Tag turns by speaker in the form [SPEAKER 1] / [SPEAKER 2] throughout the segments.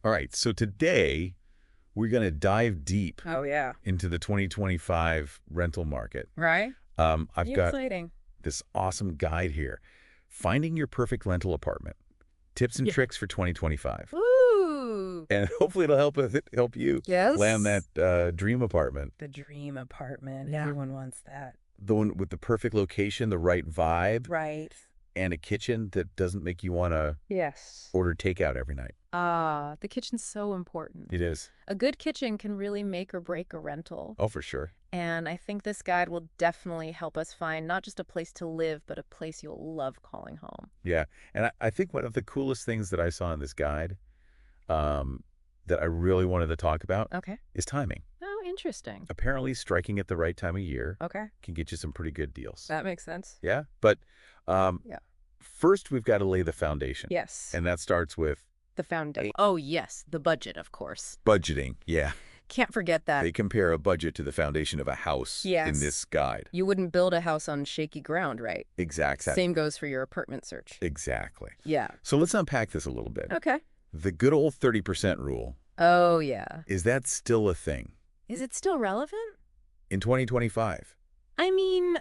[SPEAKER 1] All right, so today we're going to dive deep
[SPEAKER 2] Oh, yeah.
[SPEAKER 1] into the 2025 rental market.
[SPEAKER 2] Right?
[SPEAKER 1] I've got
[SPEAKER 2] Exciting.
[SPEAKER 1] this awesome guide here, Finding Your Perfect Rental Apartment, Tips and
[SPEAKER 2] Yeah.
[SPEAKER 1] Tricks for 2025.
[SPEAKER 2] Ooh.
[SPEAKER 1] And hopefully it'll help you land
[SPEAKER 2] Yes.
[SPEAKER 1] that dream apartment.
[SPEAKER 2] The dream apartment.
[SPEAKER 1] Yeah.
[SPEAKER 2] Everyone wants that.
[SPEAKER 1] The one with the perfect location, the right vibe,
[SPEAKER 2] Right.
[SPEAKER 1] and a kitchen that doesn't make you want to
[SPEAKER 2] Yes.
[SPEAKER 1] order takeout every night.
[SPEAKER 2] The kitchen's so important.
[SPEAKER 1] It is.
[SPEAKER 2] A good kitchen can really make or break a rental.
[SPEAKER 1] Oh, for sure.
[SPEAKER 2] And I think this guide will definitely help us find not just a place to live, but a place you'll love calling home.
[SPEAKER 1] Yeah. And I think one of the coolest things that I saw in this guide that I really wanted to talk about
[SPEAKER 2] Okay.
[SPEAKER 1] is timing.
[SPEAKER 2] Oh, interesting.
[SPEAKER 1] Apparently, striking at the right time of year
[SPEAKER 2] Okay.
[SPEAKER 1] can get you some pretty good deals.
[SPEAKER 2] That makes sense.
[SPEAKER 1] Yeah. But
[SPEAKER 2] Yeah.
[SPEAKER 1] first, we've got to lay the foundation.
[SPEAKER 2] Yes.
[SPEAKER 1] And that starts with
[SPEAKER 2] The foundation. Oh, yes. The budget, of course.
[SPEAKER 1] budgeting. Yeah.
[SPEAKER 2] Can't forget that.
[SPEAKER 1] They compare a budget to the foundation of a house in
[SPEAKER 2] Yes.
[SPEAKER 1] this guide.
[SPEAKER 2] You wouldn't build a house on shaky ground, right?
[SPEAKER 1] Exactly.
[SPEAKER 2] Same goes for your apartment search.
[SPEAKER 1] Exactly.
[SPEAKER 2] Yeah.
[SPEAKER 1] So let's unpack this a little bit.
[SPEAKER 2] Okay.
[SPEAKER 1] The good old 30% rule,
[SPEAKER 2] Oh, yeah.
[SPEAKER 1] is that still a thing
[SPEAKER 2] Is it still relevant?
[SPEAKER 1] in 2025?
[SPEAKER 2] I mean,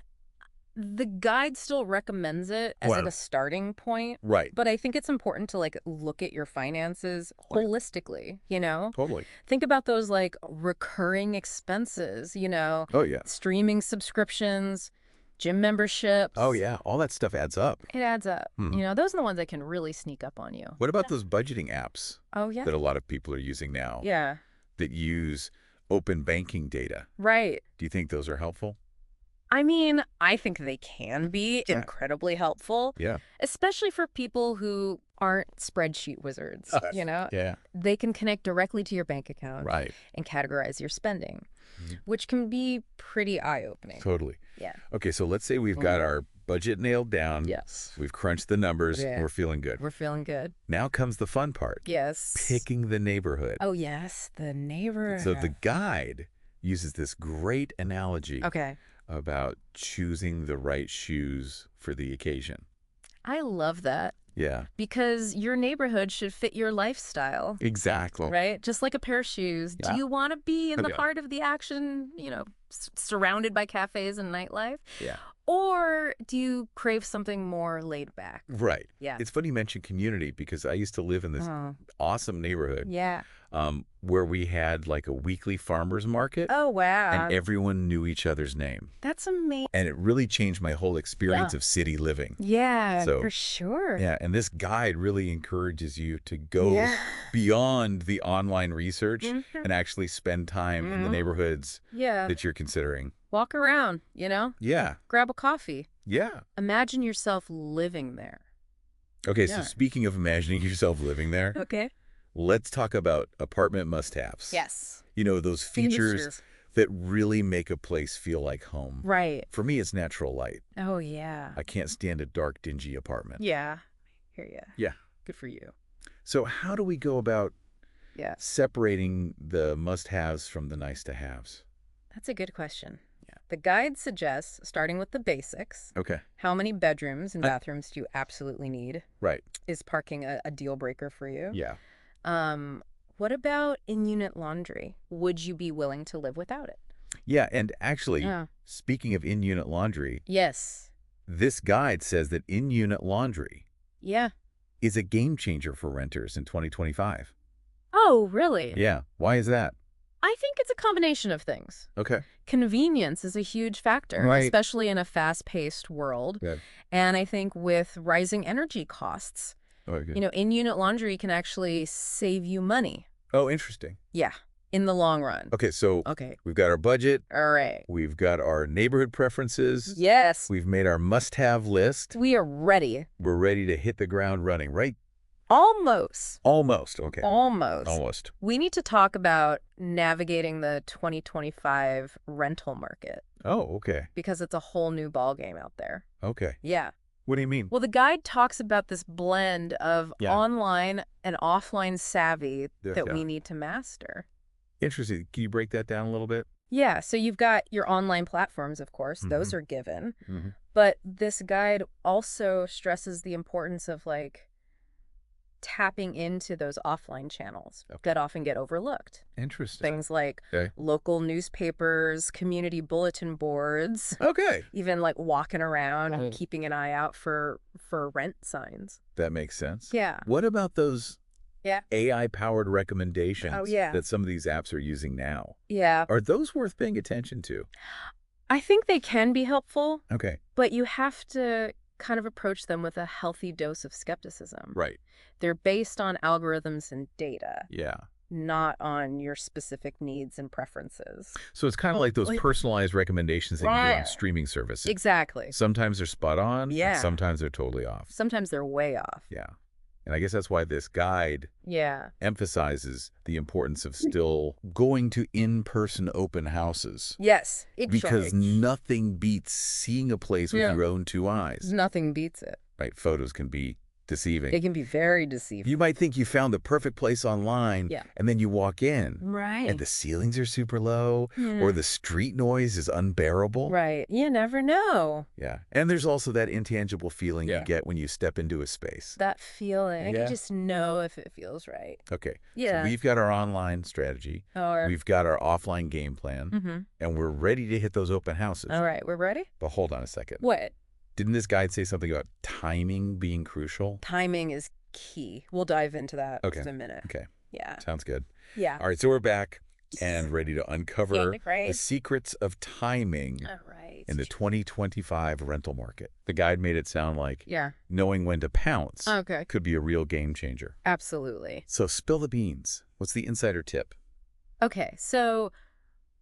[SPEAKER 2] the guide still recommends it as
[SPEAKER 1] Well-
[SPEAKER 2] like a starting point,
[SPEAKER 1] Right.
[SPEAKER 2] but I think it's important to like look at your finances
[SPEAKER 1] Right.
[SPEAKER 2] holistically, you know?
[SPEAKER 1] Totally.
[SPEAKER 2] Think about those like recurring expenses,
[SPEAKER 1] Oh, yeah.
[SPEAKER 2] streaming subscriptions, gym memberships.
[SPEAKER 1] Oh, yeah. All that stuff adds up.
[SPEAKER 2] It adds up.
[SPEAKER 1] Mhm.
[SPEAKER 2] Those are the ones that can really sneak up on you.
[SPEAKER 1] What about those budgeting apps
[SPEAKER 2] Oh, yeah.
[SPEAKER 1] that a lot of people are using now
[SPEAKER 2] Yeah.
[SPEAKER 1] that use open banking data?
[SPEAKER 2] Right.
[SPEAKER 1] Do you think those are helpful?
[SPEAKER 2] I mean, I think they can be
[SPEAKER 1] Yeah.
[SPEAKER 2] incredibly helpful,
[SPEAKER 1] Yeah.
[SPEAKER 2] especially for people who aren't spreadsheet wizards,
[SPEAKER 1] Yeah.
[SPEAKER 2] They can connect directly to your bank account
[SPEAKER 1] Right.
[SPEAKER 2] and categorize your spending,
[SPEAKER 1] Mhm.
[SPEAKER 2] which can be pretty eye-opening.
[SPEAKER 1] Totally.
[SPEAKER 2] Yeah.
[SPEAKER 1] Okay, so let's say we've got our budget nailed down.
[SPEAKER 2] Yes.
[SPEAKER 1] We've crunched the numbers.
[SPEAKER 2] Yeah.
[SPEAKER 1] And we're feeling good.
[SPEAKER 2] We're feeling good.
[SPEAKER 1] Now comes the fun part.
[SPEAKER 2] Yes.
[SPEAKER 1] Picking the neighborhood.
[SPEAKER 2] Oh, yes. The neighborhood.
[SPEAKER 1] So the guide uses this great analogy
[SPEAKER 2] Okay.
[SPEAKER 1] about choosing the right shoes for the occasion.
[SPEAKER 2] I love that
[SPEAKER 1] Yeah.
[SPEAKER 2] because your neighborhood should fit your lifestyle.
[SPEAKER 1] Exactly.
[SPEAKER 2] Right? Just like a pair of shoes.
[SPEAKER 1] Yeah.
[SPEAKER 2] Do you want to be in the
[SPEAKER 1] Yeah.
[SPEAKER 2] heart of the action, surrounded by cafes and nightlife?
[SPEAKER 1] Yeah.
[SPEAKER 2] Or do you crave something more laid back?
[SPEAKER 1] Right.
[SPEAKER 2] Yeah.
[SPEAKER 1] It's funny you mention community because I used to live in this
[SPEAKER 2] Oh,
[SPEAKER 1] awesome neighborhood
[SPEAKER 2] yeah.
[SPEAKER 1] where we had like a weekly farmer's market
[SPEAKER 2] Oh, wow.
[SPEAKER 1] and everyone knew each other's name.
[SPEAKER 2] That's amazing.
[SPEAKER 1] And it really changed my whole experience
[SPEAKER 2] Yeah.
[SPEAKER 1] of city living.
[SPEAKER 2] Yeah,
[SPEAKER 1] So,
[SPEAKER 2] for sure.
[SPEAKER 1] Yeah, and this guide really encourages you to go
[SPEAKER 2] Yeah.
[SPEAKER 1] beyond the online research
[SPEAKER 2] Mhm.
[SPEAKER 1] and actually spend time in the
[SPEAKER 2] Mhm.
[SPEAKER 1] neighborhoods
[SPEAKER 2] Yeah.
[SPEAKER 1] that you're considering.
[SPEAKER 2] Walk around,
[SPEAKER 1] Yeah,
[SPEAKER 2] grab a coffee.
[SPEAKER 1] yeah.
[SPEAKER 2] Imagine yourself living there.
[SPEAKER 1] Okay,
[SPEAKER 2] Yeah.
[SPEAKER 1] so speaking of imagining yourself living there,
[SPEAKER 2] Okay.
[SPEAKER 1] let's talk about apartment must-haves.
[SPEAKER 2] Yes.
[SPEAKER 1] Those features that really make a place feel like home.
[SPEAKER 2] Right.
[SPEAKER 1] For me, it's natural light.
[SPEAKER 2] Oh, yeah.
[SPEAKER 1] I can't stand a dark, dingy apartment.
[SPEAKER 2] Yeah. Hear ya.
[SPEAKER 1] Yeah.
[SPEAKER 2] Good for you.
[SPEAKER 1] So how do we go about
[SPEAKER 2] Yeah.
[SPEAKER 1] separating the must-haves from the nice-to-haves?
[SPEAKER 2] That's a good question.
[SPEAKER 1] Yeah.
[SPEAKER 2] The guide suggests starting with the basics.
[SPEAKER 1] Okay.
[SPEAKER 2] How many bedrooms and bathrooms do you absolutely need?
[SPEAKER 1] Right.
[SPEAKER 2] Is parking a deal breaker for you?
[SPEAKER 1] Yeah.
[SPEAKER 2] What about in-unit laundry? Would you be willing to live without it?
[SPEAKER 1] Yeah, and actually,
[SPEAKER 2] Yeah.
[SPEAKER 1] speaking of in-unit laundry,
[SPEAKER 2] Yes.
[SPEAKER 1] this guide says that in-unit laundry
[SPEAKER 2] Yeah.
[SPEAKER 1] is a game changer for renters in 2025.
[SPEAKER 2] Oh, really?
[SPEAKER 1] Yeah. Why is that?
[SPEAKER 2] I think it's a combination of things.
[SPEAKER 1] Okay.
[SPEAKER 2] Convenience is a huge factor,
[SPEAKER 1] Right.
[SPEAKER 2] especially in a fast-paced world.
[SPEAKER 1] Yeah.
[SPEAKER 2] And I think with rising energy costs,
[SPEAKER 1] Okay.
[SPEAKER 2] in-unit laundry can actually save you money.
[SPEAKER 1] Oh, interesting.
[SPEAKER 2] Yeah, in the long run.
[SPEAKER 1] Okay, so
[SPEAKER 2] Okay.
[SPEAKER 1] we've got our budget.
[SPEAKER 2] All right.
[SPEAKER 1] We've got our neighborhood preferences.
[SPEAKER 2] Yes.
[SPEAKER 1] We've made our must-have list.
[SPEAKER 2] We are ready.
[SPEAKER 1] We're ready to hit the ground running, right?
[SPEAKER 2] Almost.
[SPEAKER 1] Almost. Okay.
[SPEAKER 2] Almost.
[SPEAKER 1] Almost.
[SPEAKER 2] We need to talk about navigating the 2025 rental market
[SPEAKER 1] Oh, okay.
[SPEAKER 2] because it's a whole new ballgame out there.
[SPEAKER 1] Okay.
[SPEAKER 2] Yeah.
[SPEAKER 1] What do you mean?
[SPEAKER 2] Well, the guide talks about this blend of
[SPEAKER 1] Yeah.
[SPEAKER 2] online and offline savvy
[SPEAKER 1] Yeah,
[SPEAKER 2] that
[SPEAKER 1] yeah.
[SPEAKER 2] we need to master.
[SPEAKER 1] Interesting. Can you break that down a little bit?
[SPEAKER 2] Yeah, so you've got your online platforms, of course. Those
[SPEAKER 1] Mhm.
[SPEAKER 2] are given.
[SPEAKER 1] Mm-hmm.
[SPEAKER 2] But this guide also stresses the importance of, tapping into those offline channels
[SPEAKER 1] Okay.
[SPEAKER 2] that often get overlooked.
[SPEAKER 1] Interesting.
[SPEAKER 2] Things like
[SPEAKER 1] Okay.
[SPEAKER 2] local newspapers, community bulletin boards,
[SPEAKER 1] Okay.
[SPEAKER 2] even like walking around and
[SPEAKER 1] Right.
[SPEAKER 2] keeping an eye out for rent signs.
[SPEAKER 1] That makes sense.
[SPEAKER 2] Yeah.
[SPEAKER 1] What about those
[SPEAKER 2] Yeah.
[SPEAKER 1] AI-powered
[SPEAKER 2] Oh,
[SPEAKER 1] recommendations
[SPEAKER 2] yeah.
[SPEAKER 1] that some of these apps are using now?
[SPEAKER 2] Yeah.
[SPEAKER 1] Are those worth paying attention to?
[SPEAKER 2] I think they can be helpful,
[SPEAKER 1] Okay.
[SPEAKER 2] but you have to kind of approach them with a healthy dose of skepticism.
[SPEAKER 1] Right.
[SPEAKER 2] They're based on algorithms and data,
[SPEAKER 1] Yeah.
[SPEAKER 2] not on your specific needs and preferences.
[SPEAKER 1] So it's kind of like those personalized recommendations that you do on
[SPEAKER 2] Right.
[SPEAKER 1] streaming services.
[SPEAKER 2] Exactly.
[SPEAKER 1] Sometimes they're spot on, and
[SPEAKER 2] Yeah.
[SPEAKER 1] sometimes they're totally off.
[SPEAKER 2] Sometimes they're way off.
[SPEAKER 1] Yeah. And I guess that's why this guide
[SPEAKER 2] Yeah.
[SPEAKER 1] emphasizes the importance of still going to in-person open houses.
[SPEAKER 2] Yes.
[SPEAKER 1] Because nothing beats seeing a place with
[SPEAKER 2] Yeah.
[SPEAKER 1] your own two eyes.
[SPEAKER 2] Nothing beats it.
[SPEAKER 1] Right? Photos can be deceiving.
[SPEAKER 2] It can be very deceiving.
[SPEAKER 1] You might think you found the perfect place online,
[SPEAKER 2] Yeah.
[SPEAKER 1] and then you walk in,
[SPEAKER 2] Right.
[SPEAKER 1] and the ceilings are super low, or the street noise is unbearable.
[SPEAKER 2] Right. You never know.
[SPEAKER 1] Yeah. And there's also that intangible feeling
[SPEAKER 2] Yeah.
[SPEAKER 1] you get when you step into a space.
[SPEAKER 2] That feeling.
[SPEAKER 1] Yeah.
[SPEAKER 2] You just know if it feels right.
[SPEAKER 1] Okay.
[SPEAKER 2] Yeah.
[SPEAKER 1] So we've got our online strategy.
[SPEAKER 2] Or,
[SPEAKER 1] We've got our offline game plan, and we're ready to hit those open houses.
[SPEAKER 2] all right, we're ready?
[SPEAKER 1] But hold on a second.
[SPEAKER 2] What?
[SPEAKER 1] Didn't this guide say something about timing being crucial?
[SPEAKER 2] Timing is key. We'll dive into that
[SPEAKER 1] Okay.
[SPEAKER 2] in a minute.
[SPEAKER 1] Okay.
[SPEAKER 2] Yeah.
[SPEAKER 1] Sounds good.
[SPEAKER 2] Yeah.
[SPEAKER 1] All right. So we're back and ready to uncover
[SPEAKER 2] Yeah,
[SPEAKER 1] the
[SPEAKER 2] great.
[SPEAKER 1] secrets of timing
[SPEAKER 2] All right.
[SPEAKER 1] in the 2025 rental market. The guide made it sound like
[SPEAKER 2] Yeah.
[SPEAKER 1] knowing when to pounce
[SPEAKER 2] Okay.
[SPEAKER 1] could be a real game changer.
[SPEAKER 2] Absolutely.
[SPEAKER 1] So spill the beans. What's the insider tip?
[SPEAKER 2] Okay. So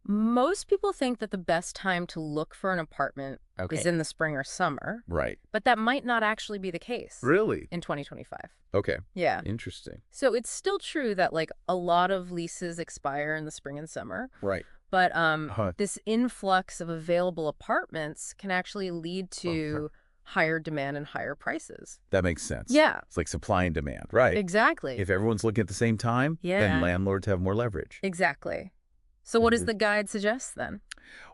[SPEAKER 2] most people think that the best time to look for an apartment is in the spring or summer,
[SPEAKER 1] Right.
[SPEAKER 2] but that might not actually be the case
[SPEAKER 1] Really?
[SPEAKER 2] in 2025.
[SPEAKER 1] Okay.
[SPEAKER 2] Yeah.
[SPEAKER 1] Interesting.
[SPEAKER 2] So it's still true that like a lot of leases expire in the spring and summer,
[SPEAKER 1] Right.
[SPEAKER 2] but
[SPEAKER 1] Huh.
[SPEAKER 2] this influx of available apartments can actually lead to higher demand and higher prices.
[SPEAKER 1] That makes sense.
[SPEAKER 2] Yeah.
[SPEAKER 1] It's like supply and demand, right?
[SPEAKER 2] Exactly.
[SPEAKER 1] If everyone's looking at the same time, then
[SPEAKER 2] Yeah.
[SPEAKER 1] landlords have more leverage.
[SPEAKER 2] Exactly. So what does
[SPEAKER 1] Mhm.
[SPEAKER 2] the guide suggest then?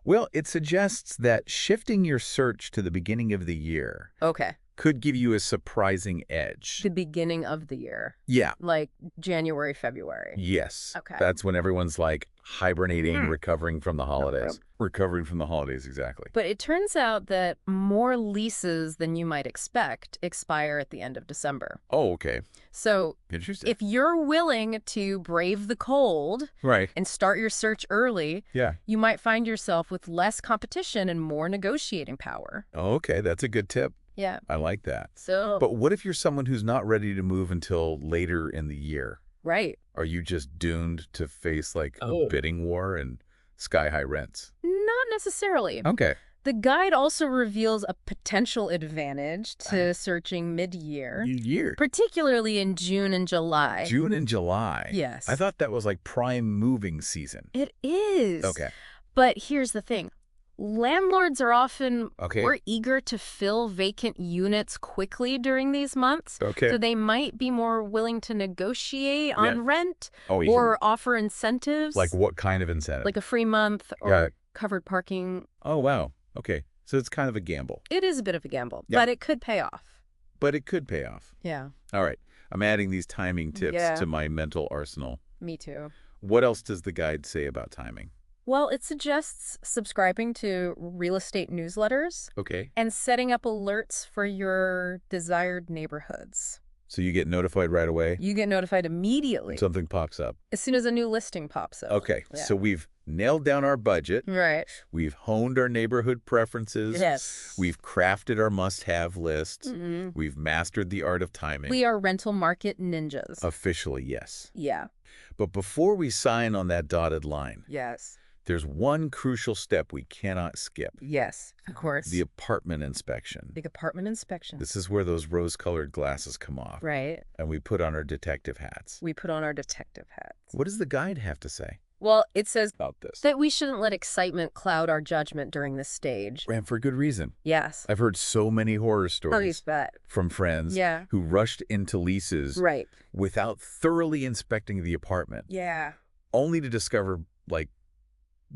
[SPEAKER 1] Well, it suggests that shifting your search to the beginning of the year
[SPEAKER 2] Okay.
[SPEAKER 1] could give you a surprising edge.
[SPEAKER 2] The beginning of the year,
[SPEAKER 1] Yeah.
[SPEAKER 2] like January, February.
[SPEAKER 1] Yes.
[SPEAKER 2] Okay.
[SPEAKER 1] That's when everyone's like hibernating,
[SPEAKER 2] Hmm.
[SPEAKER 1] recovering from the holidays. Recovering from the holidays, exactly.
[SPEAKER 2] But it turns out that more leases than you might expect expire at the end of December.
[SPEAKER 1] Oh, okay.
[SPEAKER 2] So
[SPEAKER 1] Interesting.
[SPEAKER 2] if you're willing to brave the cold
[SPEAKER 1] Right.
[SPEAKER 2] and start your search early,
[SPEAKER 1] Yeah.
[SPEAKER 2] you might find yourself with less competition and more negotiating power.
[SPEAKER 1] Oh, okay. That's a good tip.
[SPEAKER 2] Yeah.
[SPEAKER 1] I like that.
[SPEAKER 2] So,
[SPEAKER 1] But what if you're someone who's not ready to move until later in the year?
[SPEAKER 2] right.
[SPEAKER 1] Are you just doomed to face like a
[SPEAKER 2] Oh.
[SPEAKER 1] bidding war and sky-high rents?
[SPEAKER 2] Not necessarily.
[SPEAKER 1] Okay.
[SPEAKER 2] The guide also reveals a potential advantage to searching mid-year,
[SPEAKER 1] Year.
[SPEAKER 2] particularly in June and July.
[SPEAKER 1] June and July.
[SPEAKER 2] Yes.
[SPEAKER 1] I thought that was like prime moving season.
[SPEAKER 2] It is.
[SPEAKER 1] Okay.
[SPEAKER 2] But here's the thing. Landlords are often
[SPEAKER 1] Okay.
[SPEAKER 2] more eager to fill vacant units quickly during these months.
[SPEAKER 1] Okay.
[SPEAKER 2] So they might be more willing to negotiate on
[SPEAKER 1] Yeah.
[SPEAKER 2] rent
[SPEAKER 1] Oh, yeah.
[SPEAKER 2] or offer incentives.
[SPEAKER 1] Like what kind of incentive?
[SPEAKER 2] Like a free month or
[SPEAKER 1] Yeah.
[SPEAKER 2] covered parking.
[SPEAKER 1] Oh, wow. Okay. So it's kind of a gamble,
[SPEAKER 2] It is a bit of a gamble,
[SPEAKER 1] Yeah.
[SPEAKER 2] but it could pay off.
[SPEAKER 1] but it could pay off.
[SPEAKER 2] Yeah,
[SPEAKER 1] All right. I'm adding these timing tips
[SPEAKER 2] Yeah.
[SPEAKER 1] to my mental arsenal.
[SPEAKER 2] me too.
[SPEAKER 1] What else does the guide say about timing?
[SPEAKER 2] Well, it suggests subscribing to real estate newsletters
[SPEAKER 1] Okay.
[SPEAKER 2] and setting up alerts for your desired neighborhoods.
[SPEAKER 1] So you get notified right away?
[SPEAKER 2] You get notified immediately
[SPEAKER 1] Something pops up.
[SPEAKER 2] as soon as a new listing pops up.
[SPEAKER 1] Okay.
[SPEAKER 2] Yeah.
[SPEAKER 1] So we've nailed down our budget.
[SPEAKER 2] Right.
[SPEAKER 1] We've honed our neighborhood preferences.
[SPEAKER 2] Yes.
[SPEAKER 1] We've crafted our must-have list.
[SPEAKER 2] Mhm.
[SPEAKER 1] We've mastered the art of timing.
[SPEAKER 2] We are rental market ninjas.
[SPEAKER 1] Officially, yes.
[SPEAKER 2] Yeah.
[SPEAKER 1] But before we sign on that dotted line,
[SPEAKER 2] Yes.
[SPEAKER 1] there's one crucial step we cannot skip.
[SPEAKER 2] Yes. Of course.
[SPEAKER 1] The apartment inspection.
[SPEAKER 2] Big apartment inspection.
[SPEAKER 1] This is where those rose-colored glasses come off.
[SPEAKER 2] Right.
[SPEAKER 1] And we put on our detective hats.
[SPEAKER 2] We put on our detective hats.
[SPEAKER 1] What does the guide have to say
[SPEAKER 2] Well, it says
[SPEAKER 1] about this?
[SPEAKER 2] that we shouldn't let excitement cloud our judgment during this stage.
[SPEAKER 1] And for good reason.
[SPEAKER 2] Yes.
[SPEAKER 1] I've heard so many horror
[SPEAKER 2] Oh, you
[SPEAKER 1] stories
[SPEAKER 2] bet.
[SPEAKER 1] from friends
[SPEAKER 2] Yeah.
[SPEAKER 1] who rushed into leases
[SPEAKER 2] Right.
[SPEAKER 1] without thoroughly inspecting the apartment,
[SPEAKER 2] Yeah.
[SPEAKER 1] only to discover, like,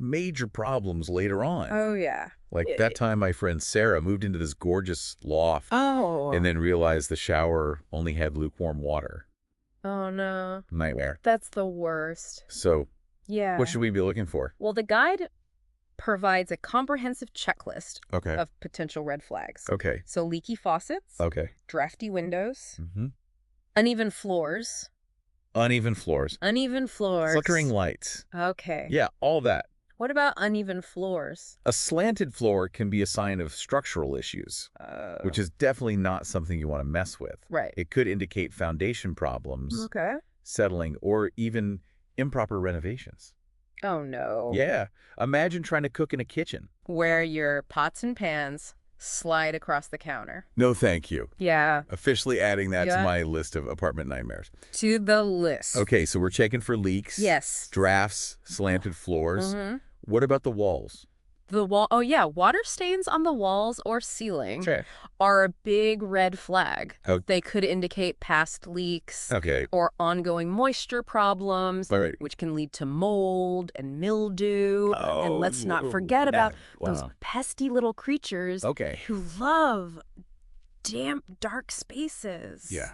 [SPEAKER 1] major problems later on.
[SPEAKER 2] Oh, yeah.
[SPEAKER 1] Like that time my friend Sarah moved into this gorgeous loft
[SPEAKER 2] Oh.
[SPEAKER 1] and then realized the shower only had lukewarm water.
[SPEAKER 2] Oh, no.
[SPEAKER 1] Nightmare.
[SPEAKER 2] That's the worst.
[SPEAKER 1] So
[SPEAKER 2] Yeah.
[SPEAKER 1] what should we be looking for?
[SPEAKER 2] Well, the guide provides a comprehensive checklist
[SPEAKER 1] Okay.
[SPEAKER 2] of potential red flags.
[SPEAKER 1] Okay.
[SPEAKER 2] So leaky faucets,
[SPEAKER 1] Okay.
[SPEAKER 2] drafty windows,
[SPEAKER 1] Mm-hmm.
[SPEAKER 2] uneven floors.
[SPEAKER 1] Uneven floors.
[SPEAKER 2] Uneven floors.
[SPEAKER 1] Flickering lights.
[SPEAKER 2] Okay.
[SPEAKER 1] Yeah, all that.
[SPEAKER 2] What about uneven floors?
[SPEAKER 1] A slanted floor can be a sign of structural issues, which is definitely not something you want to mess with.
[SPEAKER 2] Right.
[SPEAKER 1] It could indicate foundation problems,
[SPEAKER 2] Okay.
[SPEAKER 1] settling, or even improper renovations.
[SPEAKER 2] Oh, no.
[SPEAKER 1] Yeah. Imagine trying to cook in a kitchen.
[SPEAKER 2] Where your pots and pans slide across the counter.
[SPEAKER 1] No, thank you.
[SPEAKER 2] Yeah.
[SPEAKER 1] Officially adding that to
[SPEAKER 2] Yeah.
[SPEAKER 1] my list of apartment nightmares.
[SPEAKER 2] To the list.
[SPEAKER 1] Okay, so we're checking for leaks.
[SPEAKER 2] Yes.
[SPEAKER 1] Drafts, slanted floors.
[SPEAKER 2] Mm-hmm.
[SPEAKER 1] What about the walls?
[SPEAKER 2] The wall. Oh, yeah. Water stains on the walls or ceiling
[SPEAKER 1] Sure.
[SPEAKER 2] are a big red flag.
[SPEAKER 1] Oh.
[SPEAKER 2] They could indicate past leaks
[SPEAKER 1] Okay.
[SPEAKER 2] or ongoing moisture problems,
[SPEAKER 1] All right.
[SPEAKER 2] which can lead to mold and mildew.
[SPEAKER 1] Oh,
[SPEAKER 2] and let's not forget about those
[SPEAKER 1] wow.
[SPEAKER 2] pesky little creatures
[SPEAKER 1] Okay.
[SPEAKER 2] who love damp, dark spaces.
[SPEAKER 1] Yeah.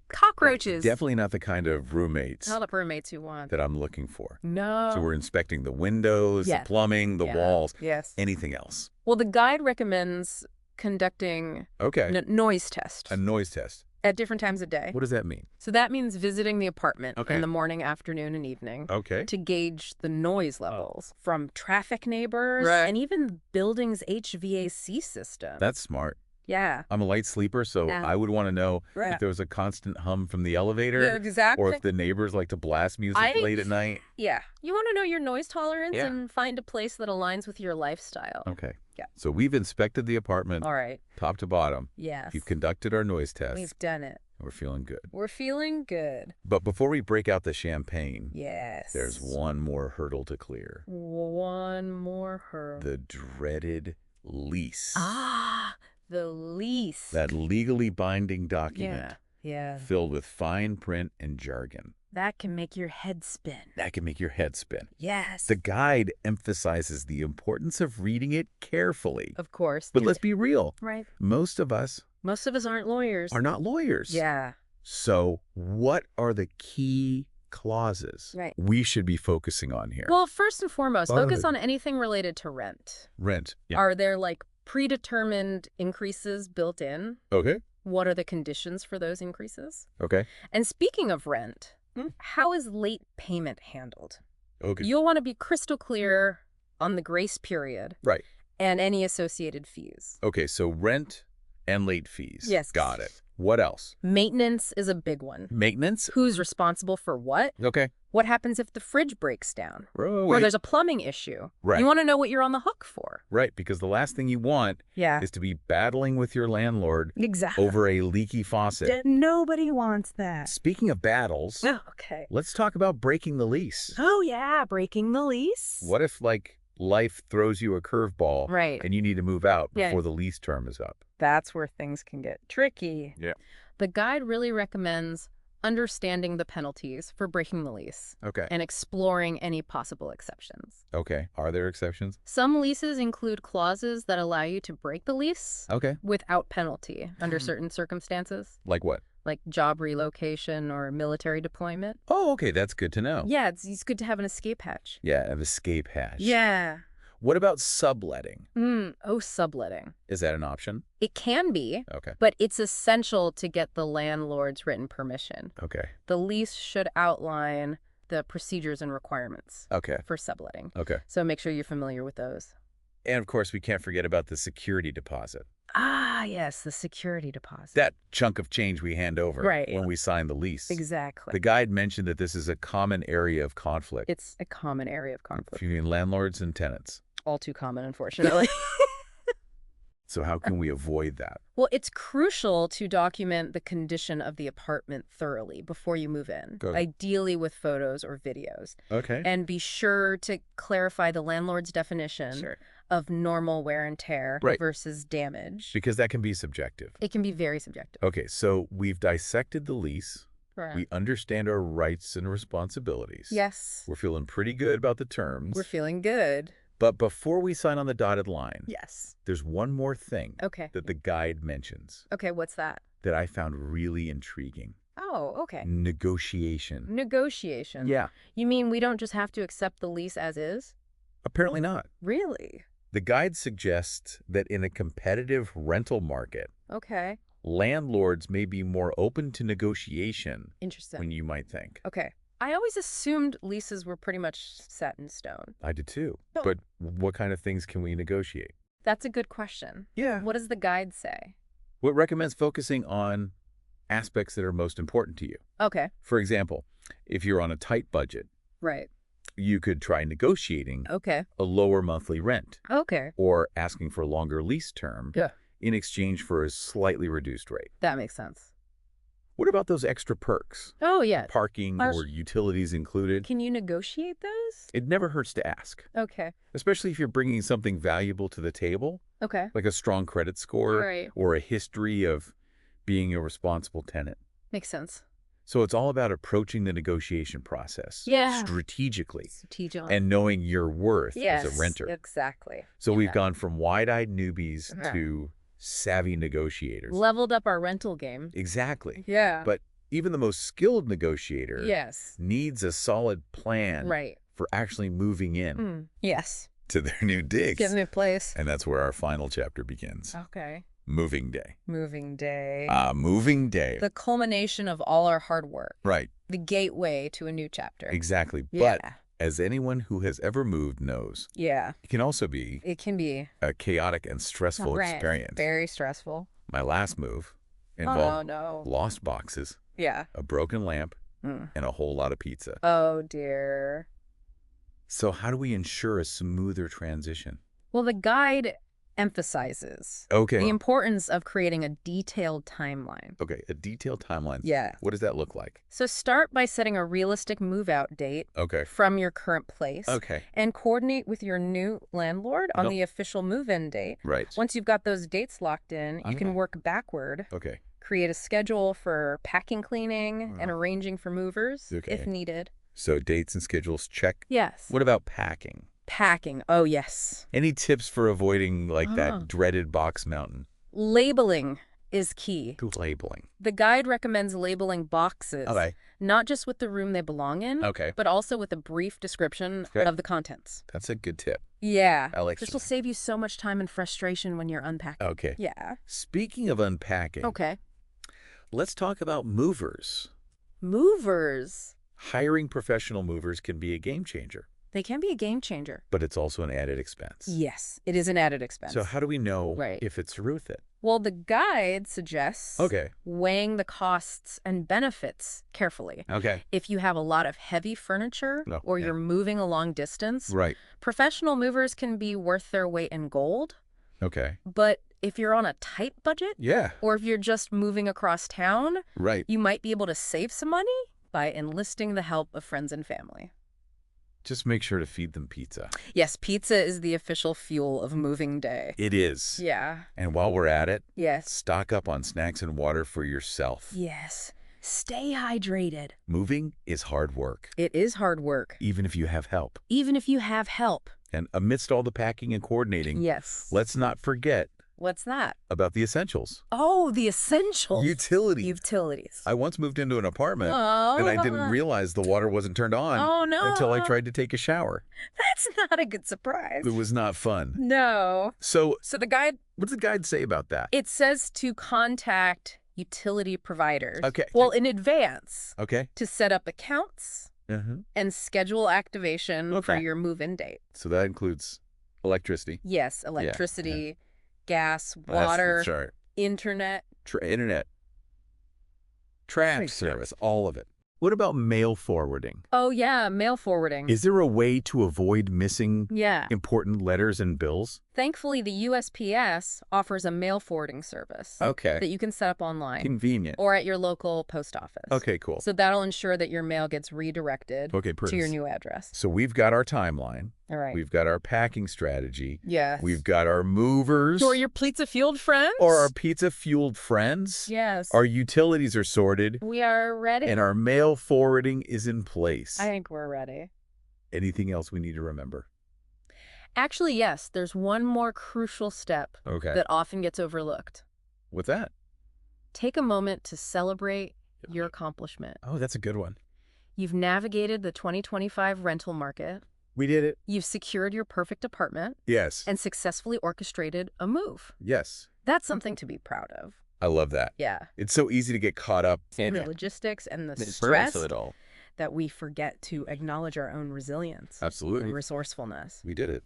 [SPEAKER 2] Cockroaches.
[SPEAKER 1] Definitely not the kind of roommates
[SPEAKER 2] Not the roommates you want.
[SPEAKER 1] that I'm looking for.
[SPEAKER 2] No.
[SPEAKER 1] So we're inspecting the windows,
[SPEAKER 2] Yes.
[SPEAKER 1] the plumbing, the
[SPEAKER 2] Yeah.
[SPEAKER 1] walls,
[SPEAKER 2] Yes.
[SPEAKER 1] anything else.
[SPEAKER 2] Well, the guide recommends conducting
[SPEAKER 1] Okay.
[SPEAKER 2] noise tests
[SPEAKER 1] A noise test.
[SPEAKER 2] at different times of day.
[SPEAKER 1] What does that mean?
[SPEAKER 2] So that means visiting the apartment
[SPEAKER 1] Okay.
[SPEAKER 2] in the morning, afternoon, and evening
[SPEAKER 1] Okay.
[SPEAKER 2] to gauge the noise levels from traffic neighbors
[SPEAKER 1] Right.
[SPEAKER 2] and even the building's HVAC system.
[SPEAKER 1] That's smart.
[SPEAKER 2] Yeah.
[SPEAKER 1] I'm a light sleeper, so
[SPEAKER 2] Yeah.
[SPEAKER 1] I would want to know
[SPEAKER 2] Right.
[SPEAKER 1] if there was a constant hum from the elevator
[SPEAKER 2] Yeah, exactly.
[SPEAKER 1] or if the neighbors like to blast music late at night.
[SPEAKER 2] Yeah. You want to know your noise tolerance
[SPEAKER 1] Yeah.
[SPEAKER 2] and find a place that aligns with your lifestyle.
[SPEAKER 1] Okay.
[SPEAKER 2] Yeah.
[SPEAKER 1] So we've inspected the apartment
[SPEAKER 2] All right.
[SPEAKER 1] top to bottom.
[SPEAKER 2] Yes.
[SPEAKER 1] We've conducted our noise test.
[SPEAKER 2] We've done it.
[SPEAKER 1] And we're feeling good.
[SPEAKER 2] We're feeling good.
[SPEAKER 1] But before we break out the champagne,
[SPEAKER 2] Yes.
[SPEAKER 1] there's one more hurdle to clear.
[SPEAKER 2] One more hurdle.
[SPEAKER 1] The dreaded lease.
[SPEAKER 2] Ah, the lease.
[SPEAKER 1] That legally binding document
[SPEAKER 2] Yeah.
[SPEAKER 1] filled with fine print and jargon.
[SPEAKER 2] That can make your head spin.
[SPEAKER 1] That can make your head spin.
[SPEAKER 2] Yes.
[SPEAKER 1] The guide emphasizes the importance of reading it carefully.
[SPEAKER 2] Of course.
[SPEAKER 1] But let's be real.
[SPEAKER 2] Right.
[SPEAKER 1] Most of us
[SPEAKER 2] Most of us aren't lawyers.
[SPEAKER 1] are not lawyers.
[SPEAKER 2] Yeah.
[SPEAKER 1] So what are the key clauses we should be focusing on here?
[SPEAKER 2] Well, first and foremost, focus on anything related to rent.
[SPEAKER 1] Rent. Yeah.
[SPEAKER 2] Are there like predetermined increases built in?
[SPEAKER 1] Okay.
[SPEAKER 2] What are the conditions for those increases?
[SPEAKER 1] Okay.
[SPEAKER 2] And speaking of rent, how is late payment handled?
[SPEAKER 1] Okay.
[SPEAKER 2] You'll want to be crystal clear on the grace period
[SPEAKER 1] Right.
[SPEAKER 2] and any associated fees.
[SPEAKER 1] Okay, so rent and late fees.
[SPEAKER 2] Yes.
[SPEAKER 1] Got it. What else?
[SPEAKER 2] Maintenance is a big one.
[SPEAKER 1] Maintenance?
[SPEAKER 2] Who's responsible for what?
[SPEAKER 1] Okay.
[SPEAKER 2] What happens if the fridge breaks down?
[SPEAKER 1] Oh,
[SPEAKER 2] Or
[SPEAKER 1] wait.
[SPEAKER 2] there's a plumbing issue?
[SPEAKER 1] Right.
[SPEAKER 2] You want to know what you're on the hook for.
[SPEAKER 1] Right, because the last thing you want
[SPEAKER 2] Yeah.
[SPEAKER 1] is to be battling with your landlord
[SPEAKER 2] Exactly.
[SPEAKER 1] over a leaky faucet.
[SPEAKER 2] Nobody wants that.
[SPEAKER 1] Speaking of battles,
[SPEAKER 2] Oh, okay.
[SPEAKER 1] let's talk about breaking the lease.
[SPEAKER 2] Oh, yeah. Breaking the lease.
[SPEAKER 1] What if, like, life throws you a curveball
[SPEAKER 2] Right.
[SPEAKER 1] and you need to move out
[SPEAKER 2] Yeah.
[SPEAKER 1] before the lease term is up?
[SPEAKER 2] That's where things can get tricky.
[SPEAKER 1] Yeah.
[SPEAKER 2] The guide really recommends understanding the penalties for breaking the lease
[SPEAKER 1] Okay.
[SPEAKER 2] and exploring any possible exceptions.
[SPEAKER 1] Okay. Are there exceptions?
[SPEAKER 2] Some leases include clauses that allow you to break the lease
[SPEAKER 1] Okay.
[SPEAKER 2] without penalty under certain circumstances,
[SPEAKER 1] Like what?
[SPEAKER 2] like job relocation or military deployment.
[SPEAKER 1] Oh, okay. That's good to know.
[SPEAKER 2] Yeah, it's good to have an escape hatch.
[SPEAKER 1] Yeah, an escape hatch.
[SPEAKER 2] Yeah.
[SPEAKER 1] What about subletting?
[SPEAKER 2] Subletting.
[SPEAKER 1] Is that an option?
[SPEAKER 2] It can be,
[SPEAKER 1] Okay.
[SPEAKER 2] but it's essential to get the landlord's written permission.
[SPEAKER 1] Okay.
[SPEAKER 2] The lease should outline the procedures and requirements
[SPEAKER 1] Okay.
[SPEAKER 2] for subletting.
[SPEAKER 1] Okay.
[SPEAKER 2] So make sure you're familiar with those.
[SPEAKER 1] And of course, we can't forget about the security deposit.
[SPEAKER 2] Ah, yes, the security deposit.
[SPEAKER 1] That chunk of change we hand over
[SPEAKER 2] Right.
[SPEAKER 1] when we sign the lease.
[SPEAKER 2] Exactly.
[SPEAKER 1] The guide mentioned that this is a common area of conflict
[SPEAKER 2] It's a common area of conflict.
[SPEAKER 1] between landlords and tenants.
[SPEAKER 2] All too common, unfortunately.
[SPEAKER 1] So how can we avoid that?
[SPEAKER 2] Well, it's crucial to document the condition of the apartment thoroughly before you move in,
[SPEAKER 1] Good.
[SPEAKER 2] ideally with photos or videos.
[SPEAKER 1] Okay.
[SPEAKER 2] And be sure to clarify the landlord's definition of normal wear and tear
[SPEAKER 1] Right.
[SPEAKER 2] versus damage.
[SPEAKER 1] Because that can be subjective.
[SPEAKER 2] It can be very subjective.
[SPEAKER 1] Okay, so we've dissected the lease.
[SPEAKER 2] Correct.
[SPEAKER 1] We understand our rights and responsibilities.
[SPEAKER 2] Yes.
[SPEAKER 1] We're feeling pretty good about the terms.
[SPEAKER 2] We're feeling good.
[SPEAKER 1] But before we sign on the dotted line,
[SPEAKER 2] Yes.
[SPEAKER 1] there's one more thing
[SPEAKER 2] Okay.
[SPEAKER 1] that the guide mentions
[SPEAKER 2] Okay, what's that?
[SPEAKER 1] that I found really intriguing.
[SPEAKER 2] Oh, okay.
[SPEAKER 1] Negotiation.
[SPEAKER 2] Negotiation.
[SPEAKER 1] Yeah,
[SPEAKER 2] You mean we don't just have to accept the lease as is?
[SPEAKER 1] apparently not.
[SPEAKER 2] Really?
[SPEAKER 1] The guide suggests that in a competitive rental market,
[SPEAKER 2] Okay.
[SPEAKER 1] landlords may be more open to negotiation
[SPEAKER 2] Interesting.
[SPEAKER 1] than you might think.
[SPEAKER 2] Okay. I always assumed leases were pretty much set in stone.
[SPEAKER 1] I did too.
[SPEAKER 2] Oh.
[SPEAKER 1] But what kind of things can we negotiate?
[SPEAKER 2] That's a good question.
[SPEAKER 1] Yeah.
[SPEAKER 2] What does the guide say?
[SPEAKER 1] What recommends focusing on aspects that are most important to you?
[SPEAKER 2] Okay.
[SPEAKER 1] For example, if you're on a tight budget,
[SPEAKER 2] Right.
[SPEAKER 1] you could try negotiating
[SPEAKER 2] Okay.
[SPEAKER 1] a lower monthly rent
[SPEAKER 2] Okay.
[SPEAKER 1] or asking for a longer lease term
[SPEAKER 2] Yeah.
[SPEAKER 1] in exchange for a slightly reduced rate.
[SPEAKER 2] That makes sense.
[SPEAKER 1] What about those extra perks?
[SPEAKER 2] Oh, yeah.
[SPEAKER 1] Parking or utilities included?
[SPEAKER 2] Can you negotiate those?
[SPEAKER 1] It never hurts to ask,
[SPEAKER 2] Okay.
[SPEAKER 1] especially if you're bringing something valuable to the table,
[SPEAKER 2] Okay.
[SPEAKER 1] like a strong credit score
[SPEAKER 2] Right.
[SPEAKER 1] or a history of being a responsible tenant.
[SPEAKER 2] Makes sense.
[SPEAKER 1] So it's all about approaching the negotiation process strategically
[SPEAKER 2] Strategic.
[SPEAKER 1] and knowing your worth as a renter.
[SPEAKER 2] Exactly.
[SPEAKER 1] So we've gone from wide-eyed newbies
[SPEAKER 2] Yeah.
[SPEAKER 1] to savvy negotiators.
[SPEAKER 2] Leveled up our rental game.
[SPEAKER 1] Exactly.
[SPEAKER 2] Yeah.
[SPEAKER 1] But even the most skilled negotiator
[SPEAKER 2] Yes.
[SPEAKER 1] needs a solid plan
[SPEAKER 2] Right.
[SPEAKER 1] for actually moving in
[SPEAKER 2] Yes.
[SPEAKER 1] to their new digs.
[SPEAKER 2] Get a new place.
[SPEAKER 1] And that's where our final chapter begins.
[SPEAKER 2] Okay.
[SPEAKER 1] Moving day.
[SPEAKER 2] Moving day.
[SPEAKER 1] Moving day.
[SPEAKER 2] The culmination of all our hard work.
[SPEAKER 1] Right.
[SPEAKER 2] The gateway to a new chapter.
[SPEAKER 1] Exactly.
[SPEAKER 2] Yeah.
[SPEAKER 1] But as anyone who has ever moved knows,
[SPEAKER 2] Yeah.
[SPEAKER 1] it can also be
[SPEAKER 2] It can be
[SPEAKER 1] a chaotic and stressful experience.
[SPEAKER 2] very stressful.
[SPEAKER 1] My last move
[SPEAKER 2] Oh,
[SPEAKER 1] involved
[SPEAKER 2] no.
[SPEAKER 1] lost boxes,
[SPEAKER 2] Yeah.
[SPEAKER 1] a broken lamp,
[SPEAKER 2] Mm.
[SPEAKER 1] and a whole lot of pizza.
[SPEAKER 2] Oh, dear.
[SPEAKER 1] So how do we ensure a smoother transition?
[SPEAKER 2] Well, the guide emphasizes
[SPEAKER 1] Okay.
[SPEAKER 2] the importance of creating a detailed timeline.
[SPEAKER 1] Okay, a detailed timeline.
[SPEAKER 2] Yeah.
[SPEAKER 1] What does that look like?
[SPEAKER 2] So start by setting a realistic move-out date
[SPEAKER 1] Okay.
[SPEAKER 2] from your current place.
[SPEAKER 1] Okay.
[SPEAKER 2] And coordinate with your new landlord on
[SPEAKER 1] Nope.
[SPEAKER 2] the official move-in date.
[SPEAKER 1] Right.
[SPEAKER 2] Once you've got those dates locked in, you
[SPEAKER 1] Okay.
[SPEAKER 2] can work backward,
[SPEAKER 1] Okay.
[SPEAKER 2] create a schedule for packing, cleaning, and arranging for movers
[SPEAKER 1] Okay.
[SPEAKER 2] if needed.
[SPEAKER 1] So dates and schedules, check.
[SPEAKER 2] Yes.
[SPEAKER 1] What about packing?
[SPEAKER 2] Packing. Oh, yes.
[SPEAKER 1] Any tips for avoiding like
[SPEAKER 2] Ah.
[SPEAKER 1] that dreaded box mountain?
[SPEAKER 2] Labeling is key.
[SPEAKER 1] Labeling.
[SPEAKER 2] The guide recommends labeling boxes,
[SPEAKER 1] Okay.
[SPEAKER 2] not just with the room they belong in,
[SPEAKER 1] Okay.
[SPEAKER 2] but also with a brief description
[SPEAKER 1] Okay.
[SPEAKER 2] of the contents.
[SPEAKER 1] That's a good tip.
[SPEAKER 2] Yeah.
[SPEAKER 1] I like
[SPEAKER 2] This
[SPEAKER 1] that.
[SPEAKER 2] will save you so much time and frustration when you're unpacking.
[SPEAKER 1] Okay.
[SPEAKER 2] Yeah.
[SPEAKER 1] Speaking of unpacking,
[SPEAKER 2] Okay.
[SPEAKER 1] let's talk about movers.
[SPEAKER 2] Movers.
[SPEAKER 1] Hiring professional movers can be a game changer,
[SPEAKER 2] They can be a game changer.
[SPEAKER 1] but it's also an added expense.
[SPEAKER 2] Yes, it is an added expense.
[SPEAKER 1] So how do we know
[SPEAKER 2] Right.
[SPEAKER 1] if it's worth it?
[SPEAKER 2] Well, the guide suggests
[SPEAKER 1] Okay.
[SPEAKER 2] weighing the costs and benefits carefully.
[SPEAKER 1] Okay.
[SPEAKER 2] If you have a lot of heavy furniture
[SPEAKER 1] No,
[SPEAKER 2] or
[SPEAKER 1] yeah.
[SPEAKER 2] you're moving a long distance,
[SPEAKER 1] Right.
[SPEAKER 2] professional movers can be worth their weight in gold.
[SPEAKER 1] Okay.
[SPEAKER 2] But if you're on a tight budget,
[SPEAKER 1] Yeah.
[SPEAKER 2] or if you're just moving across town,
[SPEAKER 1] Right.
[SPEAKER 2] you might be able to save some money by enlisting the help of friends and family.
[SPEAKER 1] Just make sure to feed them pizza.
[SPEAKER 2] Yes, pizza is the official fuel of moving day.
[SPEAKER 1] It is.
[SPEAKER 2] Yeah.
[SPEAKER 1] And while we're at it,
[SPEAKER 2] Yes.
[SPEAKER 1] stock up on snacks and water for yourself.
[SPEAKER 2] Yes. Stay hydrated.
[SPEAKER 1] Moving is hard work,
[SPEAKER 2] It is hard work,
[SPEAKER 1] even if you have help.
[SPEAKER 2] even if you have help.
[SPEAKER 1] And amidst all the packing and coordinating,
[SPEAKER 2] Yes.
[SPEAKER 1] let's not forget
[SPEAKER 2] What's that?
[SPEAKER 1] about the essentials.
[SPEAKER 2] Oh, the essentials.
[SPEAKER 1] Utilities.
[SPEAKER 2] Utilities.
[SPEAKER 1] I once moved into an apartment
[SPEAKER 2] Oh.
[SPEAKER 1] and I didn't realize the water wasn't turned on
[SPEAKER 2] Oh, no.
[SPEAKER 1] until I tried to take a shower.
[SPEAKER 2] That's not a good surprise.
[SPEAKER 1] It was not fun.
[SPEAKER 2] No.
[SPEAKER 1] So
[SPEAKER 2] So the guide,
[SPEAKER 1] what does the guide say about that?
[SPEAKER 2] it says to contact utility providers.
[SPEAKER 1] Okay.
[SPEAKER 2] Well, in advance
[SPEAKER 1] Okay.
[SPEAKER 2] to set up accounts and schedule activation for
[SPEAKER 1] Okay.
[SPEAKER 2] your move-in date.
[SPEAKER 1] So that includes electricity.
[SPEAKER 2] Yes, electricity, gas,
[SPEAKER 1] That's-
[SPEAKER 2] water,
[SPEAKER 1] Sorry.
[SPEAKER 2] internet.
[SPEAKER 1] Internet. Trash service. All of it. What about mail forwarding?
[SPEAKER 2] Oh, yeah, mail forwarding.
[SPEAKER 1] Is there a way to avoid missing
[SPEAKER 2] Yeah.
[SPEAKER 1] important letters and bills?
[SPEAKER 2] Thankfully, the USPS offers a mail forwarding service that
[SPEAKER 1] Okay.
[SPEAKER 2] you can set up online
[SPEAKER 1] Convenient.
[SPEAKER 2] or at your local post office.
[SPEAKER 1] Okay, cool.
[SPEAKER 2] So that'll ensure that your mail gets redirected
[SPEAKER 1] Okay,
[SPEAKER 2] to your
[SPEAKER 1] Prince.
[SPEAKER 2] new address.
[SPEAKER 1] So we've got our timeline.
[SPEAKER 2] All right.
[SPEAKER 1] We've got our packing strategy.
[SPEAKER 2] Yes.
[SPEAKER 1] We've got our movers.
[SPEAKER 2] Or your pizza fueled friends?
[SPEAKER 1] Or our pizza-fueled friends.
[SPEAKER 2] Yes.
[SPEAKER 1] Our utilities are sorted.
[SPEAKER 2] We are ready.
[SPEAKER 1] And our mail forwarding is in place.
[SPEAKER 2] I think we're ready.
[SPEAKER 1] Anything else we need to remember?
[SPEAKER 2] Actually, yes, there's one more crucial step
[SPEAKER 1] Okay.
[SPEAKER 2] that often gets overlooked.
[SPEAKER 1] What's that?
[SPEAKER 2] Take a moment to celebrate your accomplishment.
[SPEAKER 1] Oh, that's a good one.
[SPEAKER 2] You've navigated the 2025 rental market.
[SPEAKER 1] We did it.
[SPEAKER 2] You've secured your perfect apartment.
[SPEAKER 1] Yes.
[SPEAKER 2] And successfully orchestrated a move.
[SPEAKER 1] Yes.
[SPEAKER 2] That's something to be proud of.
[SPEAKER 1] I love that.
[SPEAKER 2] Yeah.
[SPEAKER 1] It's so easy to get caught up
[SPEAKER 2] In the logistics and the stress
[SPEAKER 1] of it all.
[SPEAKER 2] that we forget to acknowledge our own resilience.
[SPEAKER 1] Absolutely.
[SPEAKER 2] And resourcefulness.
[SPEAKER 1] We did it.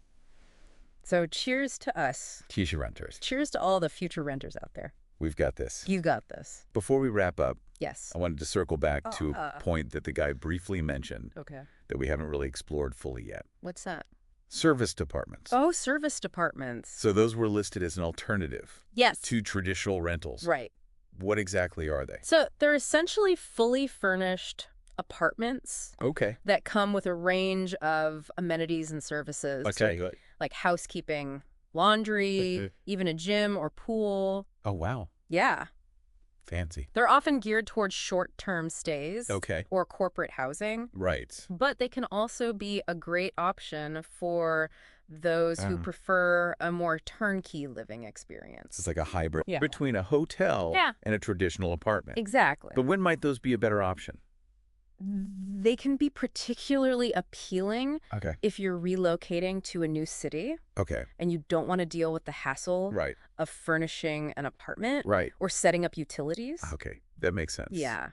[SPEAKER 2] So cheers to us.
[SPEAKER 1] Teacher renters.
[SPEAKER 2] Cheers to all the future renters out there.
[SPEAKER 1] We've got this.
[SPEAKER 2] You got this.
[SPEAKER 1] Before we wrap up,
[SPEAKER 2] Yes.
[SPEAKER 1] I wanted to circle back to a point that the guy briefly mentioned that we haven't really explored fully yet.
[SPEAKER 2] What's that?
[SPEAKER 1] Service departments.
[SPEAKER 2] Oh, service departments.
[SPEAKER 1] So those were listed as an alternative
[SPEAKER 2] Yes.
[SPEAKER 1] to traditional rentals.
[SPEAKER 2] Right.
[SPEAKER 1] What exactly are they?
[SPEAKER 2] So they're essentially fully furnished apartments
[SPEAKER 1] Okay.
[SPEAKER 2] that come with a range of amenities and services.
[SPEAKER 1] Okay.
[SPEAKER 2] Like housekeeping, laundry, even a gym or pool.
[SPEAKER 1] Oh, wow.
[SPEAKER 2] Yeah.
[SPEAKER 1] Fancy.
[SPEAKER 2] They're often geared towards short-term stays or corporate housing.
[SPEAKER 1] Right.
[SPEAKER 2] But they can also be a great option for those who prefer a more turnkey living experience.
[SPEAKER 1] It's like a hybrid between a hotel and a traditional apartment.
[SPEAKER 2] Exactly.
[SPEAKER 1] But when might those be a better option?
[SPEAKER 2] They can be particularly appealing if you're relocating to a new city and you don't want to deal with the hassle of furnishing an apartment or setting up utilities.
[SPEAKER 1] Okay, that makes sense.
[SPEAKER 2] Yeah.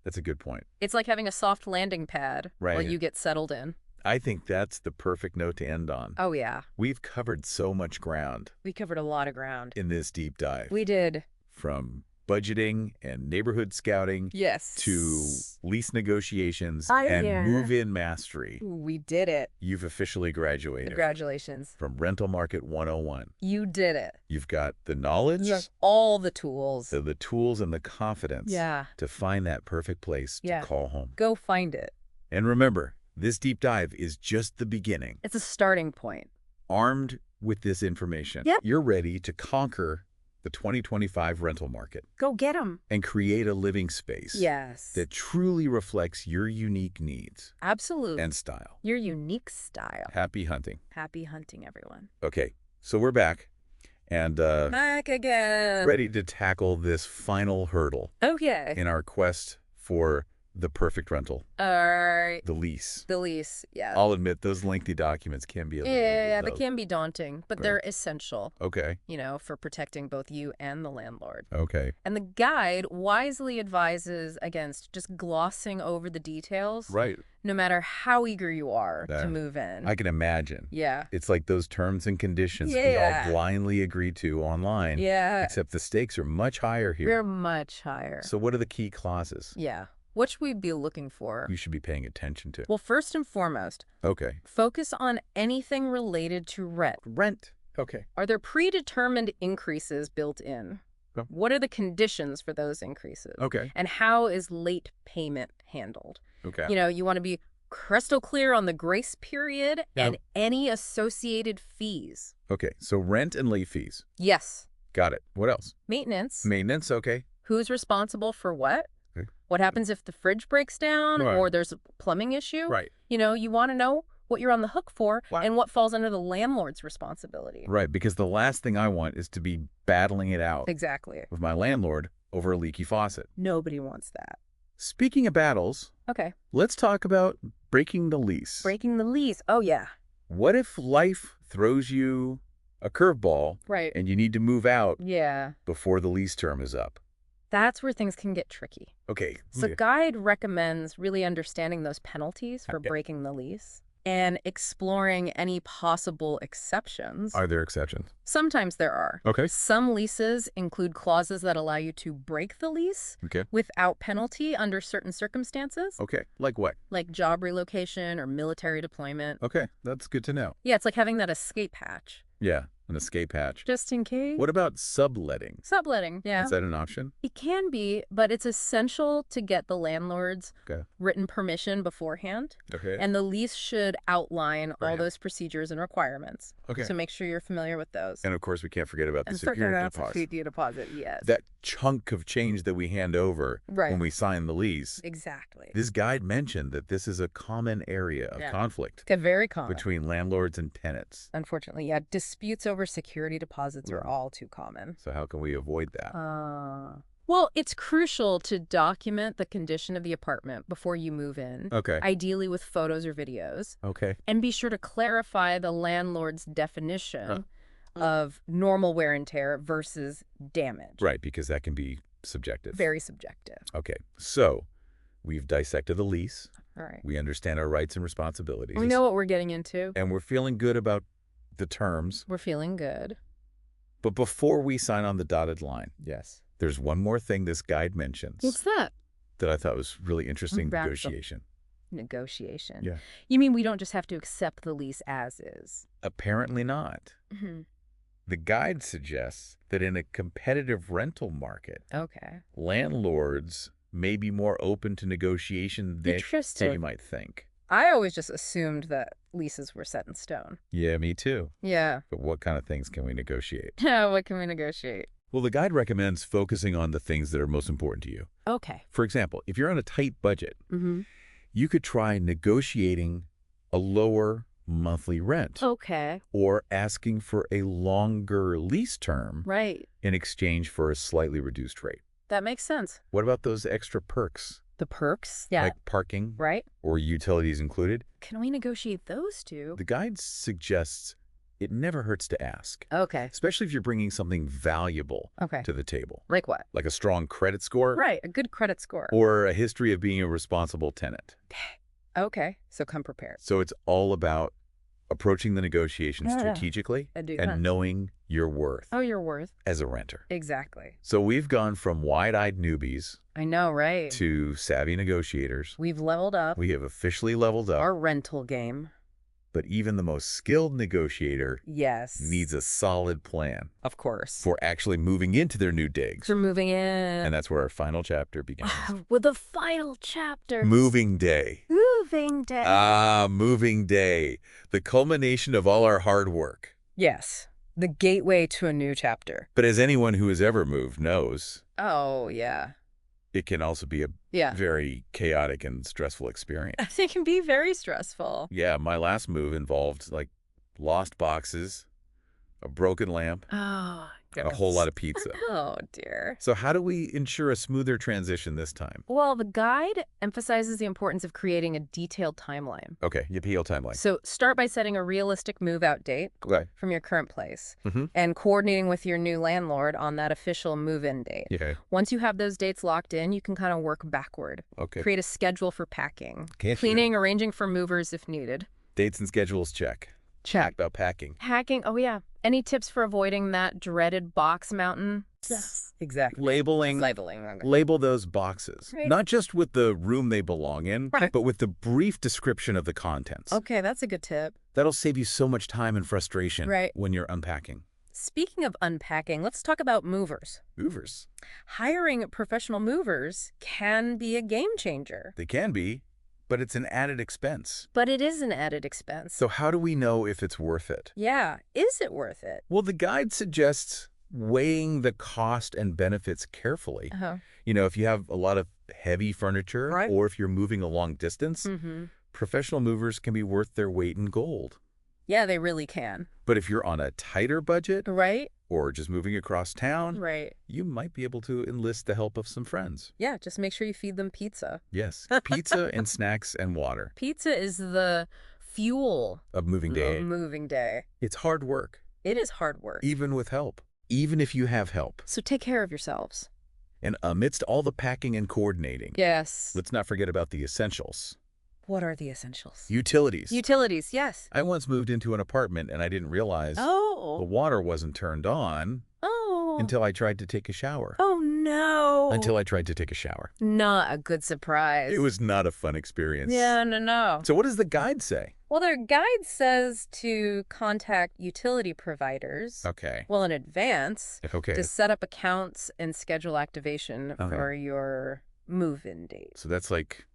[SPEAKER 1] That's a good point.
[SPEAKER 2] It's like having a soft landing pad while you get settled in.
[SPEAKER 1] I think that's the perfect note to end on.
[SPEAKER 2] Oh, yeah.
[SPEAKER 1] We've covered so much ground.
[SPEAKER 2] We covered a lot of ground.
[SPEAKER 1] In this deep dive.
[SPEAKER 2] We did.
[SPEAKER 1] From budgeting and neighborhood scouting to lease negotiations and move-in mastery.
[SPEAKER 2] We did it.
[SPEAKER 1] You've officially graduated.
[SPEAKER 2] Congratulations.
[SPEAKER 1] From Rental Market 101.
[SPEAKER 2] You did it.
[SPEAKER 1] You've got the knowledge.
[SPEAKER 2] You have all the tools.
[SPEAKER 1] The tools and the confidence to find that perfect place to call home.
[SPEAKER 2] Go find it.
[SPEAKER 1] And remember, this deep dive is just the beginning.
[SPEAKER 2] It's a starting point.
[SPEAKER 1] Armed with this information, you're ready to conquer the 2025 rental market.
[SPEAKER 2] Go get them.
[SPEAKER 1] And create a living space that truly reflects your unique needs.
[SPEAKER 2] Absolutely.
[SPEAKER 1] And style.
[SPEAKER 2] Your unique style.
[SPEAKER 1] Happy hunting.
[SPEAKER 2] Happy hunting, everyone.
[SPEAKER 1] Okay, so we're back. And
[SPEAKER 2] back again.
[SPEAKER 1] Ready to tackle this final hurdle.
[SPEAKER 2] Okay.
[SPEAKER 1] In our quest for the perfect rental.
[SPEAKER 2] All right.
[SPEAKER 1] The lease.
[SPEAKER 2] The lease, yeah.
[SPEAKER 1] I'll admit those lengthy documents can be a little
[SPEAKER 2] they can be daunting, but they're essential.
[SPEAKER 1] Okay.
[SPEAKER 2] You know, for protecting both you and the landlord.
[SPEAKER 1] Okay.
[SPEAKER 2] And the guide wisely advises against just glossing over the details.
[SPEAKER 1] Right.
[SPEAKER 2] No matter how eager you are to move in.
[SPEAKER 1] I can imagine.
[SPEAKER 2] Yeah.
[SPEAKER 1] It's like those terms and conditions we all blindly agree to online.
[SPEAKER 2] Yeah.
[SPEAKER 1] Except the stakes are much higher here.
[SPEAKER 2] They're much higher.
[SPEAKER 1] So what are the key clauses?
[SPEAKER 2] Yeah. What should we be looking for?
[SPEAKER 1] You should be paying attention to.
[SPEAKER 2] Well, first and foremost, focus on anything related to rent.
[SPEAKER 1] Rent. Okay.
[SPEAKER 2] Are there predetermined increases built in? What are the conditions for those increases?
[SPEAKER 1] Okay.
[SPEAKER 2] And how is late payment handled?
[SPEAKER 1] Okay.
[SPEAKER 2] You know, you want to be crystal clear on the grace period and any associated fees.
[SPEAKER 1] Okay. So rent and late fees.
[SPEAKER 2] Yes.
[SPEAKER 1] Got it. What else?
[SPEAKER 2] Maintenance.
[SPEAKER 1] Maintenance. Okay.
[SPEAKER 2] Who's responsible for what? What happens if the fridge breaks down or there's a plumbing issue?
[SPEAKER 1] Right.
[SPEAKER 2] You know, you want to know what you're on the hook for and what falls under the landlord's responsibility.
[SPEAKER 1] Right, because the last thing I want is to be battling it out with my landlord over a leaky faucet.
[SPEAKER 2] Nobody wants that.
[SPEAKER 1] Speaking of battles, let's talk about breaking the lease.
[SPEAKER 2] Breaking the lease. Oh, yeah.
[SPEAKER 1] What if life throws you a curveball and you need to move out before the lease term is up?
[SPEAKER 2] That's where things can get tricky.
[SPEAKER 1] Okay.
[SPEAKER 2] So guide recommends really understanding those penalties for breaking the lease and exploring any possible exceptions.
[SPEAKER 1] Are there exceptions?
[SPEAKER 2] Sometimes there are.
[SPEAKER 1] Okay.
[SPEAKER 2] Some leases include clauses that allow you to break the lease without penalty under certain circumstances.
[SPEAKER 1] Okay. Like what?
[SPEAKER 2] Like job relocation or military deployment.
[SPEAKER 1] Okay. That's good to know.
[SPEAKER 2] Yeah, it's like having that escape hatch.
[SPEAKER 1] Yeah. An escape hatch.
[SPEAKER 2] Just in case.
[SPEAKER 1] What about subletting?
[SPEAKER 2] Subletting, yeah.
[SPEAKER 1] Is that an option?
[SPEAKER 2] It can be, but it's essential to get the landlord's written permission beforehand.
[SPEAKER 1] Okay.
[SPEAKER 2] And the lease should outline all those procedures and requirements.
[SPEAKER 1] Okay.
[SPEAKER 2] So make sure you're familiar with those.
[SPEAKER 1] And of course, we can't forget about the security deposit.
[SPEAKER 2] Security deposit, yes.
[SPEAKER 1] That chunk of change that we hand over when we sign the lease.
[SPEAKER 2] Exactly.
[SPEAKER 1] This guide mentioned that this is a common area of conflict.
[SPEAKER 2] Very common.
[SPEAKER 1] Between landlords and tenants.
[SPEAKER 2] Unfortunately, yeah. Disputes over security deposits are all too common.
[SPEAKER 1] So how can we avoid that?
[SPEAKER 2] Well, it's crucial to document the condition of the apartment before you move in.
[SPEAKER 1] Okay.
[SPEAKER 2] Ideally with photos or videos.
[SPEAKER 1] Okay.
[SPEAKER 2] And be sure to clarify the landlord's definition of normal wear and tear versus damage.
[SPEAKER 1] Right, because that can be subjective.
[SPEAKER 2] Very subjective.
[SPEAKER 1] Okay, so we've dissected the lease.
[SPEAKER 2] All right.
[SPEAKER 1] We understand our rights and responsibilities.
[SPEAKER 2] We know what we're getting into.
[SPEAKER 1] And we're feeling good about the terms.
[SPEAKER 2] We're feeling good.
[SPEAKER 1] But before we sign on the dotted line,
[SPEAKER 3] yes,
[SPEAKER 1] there's one more thing this guide mentions.
[SPEAKER 2] What's that?
[SPEAKER 1] That I thought was really interesting. Negotiation.
[SPEAKER 2] Negotiation.
[SPEAKER 1] Yeah.
[SPEAKER 2] You mean we don't just have to accept the lease as is?
[SPEAKER 1] Apparently not.
[SPEAKER 2] Mm-hmm.
[SPEAKER 1] The guide suggests that in a competitive rental market, landlords may be more open to negotiation than you might think.
[SPEAKER 2] I always just assumed that leases were set in stone.
[SPEAKER 1] Yeah, me too.
[SPEAKER 2] Yeah.
[SPEAKER 1] But what kind of things can we negotiate?
[SPEAKER 2] What can we negotiate?
[SPEAKER 1] Well, the guide recommends focusing on the things that are most important to you.
[SPEAKER 2] Okay.
[SPEAKER 1] For example, if you're on a tight budget, you could try negotiating a lower monthly rent.
[SPEAKER 2] Okay.
[SPEAKER 1] Or asking for a longer lease term.
[SPEAKER 2] Right.
[SPEAKER 1] In exchange for a slightly reduced rate.
[SPEAKER 2] That makes sense.
[SPEAKER 1] What about those extra perks?
[SPEAKER 2] The perks? Yeah.
[SPEAKER 1] Like parking?
[SPEAKER 2] Right.
[SPEAKER 1] Or utilities included?
[SPEAKER 2] Can we negotiate those too?
[SPEAKER 1] The guide suggests it never hurts to ask.
[SPEAKER 2] Okay.
[SPEAKER 1] Especially if you're bringing something valuable to the table.
[SPEAKER 2] Like what?
[SPEAKER 1] Like a strong credit score?
[SPEAKER 2] Right. A good credit score.
[SPEAKER 1] Or a history of being a responsible tenant.
[SPEAKER 2] Okay. So come prepared.
[SPEAKER 1] So it's all about approaching the negotiation strategically and knowing your worth.
[SPEAKER 2] Oh, your worth.
[SPEAKER 1] As a renter.
[SPEAKER 2] Exactly.
[SPEAKER 1] So we've gone from wide-eyed newbies.
[SPEAKER 2] I know, right?
[SPEAKER 1] To savvy negotiators.
[SPEAKER 2] We've leveled up.
[SPEAKER 1] We have officially leveled up.
[SPEAKER 2] Our rental game.
[SPEAKER 1] But even the most skilled negotiator needs a solid plan.
[SPEAKER 2] Of course.
[SPEAKER 1] For actually moving into their new digs.
[SPEAKER 2] For moving in.
[SPEAKER 1] And that's where our final chapter begins.
[SPEAKER 2] With the final chapter.
[SPEAKER 1] Moving day.
[SPEAKER 2] Moving day.
[SPEAKER 1] Ah, moving day. The culmination of all our hard work.
[SPEAKER 2] Yes. The gateway to a new chapter.
[SPEAKER 1] But as anyone who has ever moved knows.
[SPEAKER 2] Oh, yeah.
[SPEAKER 1] It can also be a very chaotic and stressful experience.
[SPEAKER 2] It can be very stressful.
[SPEAKER 1] Yeah, my last move involved, like, lost boxes, a broken lamp, a whole lot of pizza.
[SPEAKER 2] Oh, dear.
[SPEAKER 1] So how do we ensure a smoother transition this time?
[SPEAKER 2] Well, the guide emphasizes the importance of creating a detailed timeline.
[SPEAKER 1] Okay, detailed timeline.
[SPEAKER 2] So start by setting a realistic move-out date from your current place and coordinating with your new landlord on that official move-in date.
[SPEAKER 1] Yeah.
[SPEAKER 2] Once you have those dates locked in, you can kind of work backward.
[SPEAKER 1] Okay.
[SPEAKER 2] Create a schedule for packing, cleaning, arranging for movers if needed.
[SPEAKER 1] Dates and schedules, check.
[SPEAKER 2] Check.
[SPEAKER 1] About packing.
[SPEAKER 2] Packing, oh yeah. Any tips for avoiding that dreaded box mountain? Yes. Exactly.
[SPEAKER 1] Labeling.
[SPEAKER 2] Okay.
[SPEAKER 1] Label those boxes.
[SPEAKER 2] Right.
[SPEAKER 1] Not just with the room they belong in, but with the brief description of the contents.
[SPEAKER 2] Okay, that's a good tip.
[SPEAKER 1] That'll save you so much time and frustration when you're unpacking.
[SPEAKER 2] Speaking of unpacking, let's talk about movers.
[SPEAKER 1] Movers.
[SPEAKER 2] Hiring professional movers can be a game changer.
[SPEAKER 1] They can be. But it's an added expense.
[SPEAKER 2] But it is an added expense.
[SPEAKER 1] So how do we know if it's worth it?
[SPEAKER 2] Yeah. Is it worth it?
[SPEAKER 1] Well, the guide suggests weighing the cost and benefits carefully. You know, if you have a lot of heavy furniture or if you're moving a long distance, professional movers can be worth their weight in gold.
[SPEAKER 2] Yeah, they really can.
[SPEAKER 1] But if you're on a tighter budget or just moving across town, you might be able to enlist the help of some friends.
[SPEAKER 2] Yeah, just make sure you feed them pizza.
[SPEAKER 1] Yes, pizza and snacks and water.
[SPEAKER 2] Pizza is the fuel
[SPEAKER 1] of moving day. It's hard work.
[SPEAKER 2] It is hard work.
[SPEAKER 1] Even with help. Even if you have help.
[SPEAKER 2] So take care of yourselves.
[SPEAKER 1] And amidst all the packing and coordinating, let's not forget about the essentials.
[SPEAKER 2] What are the essentials?
[SPEAKER 1] Utilities.
[SPEAKER 2] Utilities, yes.
[SPEAKER 1] I once moved into an apartment and I didn't realize the water wasn't turned on until I tried to take a shower.
[SPEAKER 2] Oh, no.
[SPEAKER 1] Until I tried to take a shower.
[SPEAKER 2] Not a good surprise.
[SPEAKER 1] It was not a fun experience.
[SPEAKER 2] Yeah, no.
[SPEAKER 1] So what does the guide say?
[SPEAKER 2] Well, their guide says to contact utility providers. Well, in advance. To set up accounts and schedule activation for your move-in date.
[SPEAKER 1] So that's like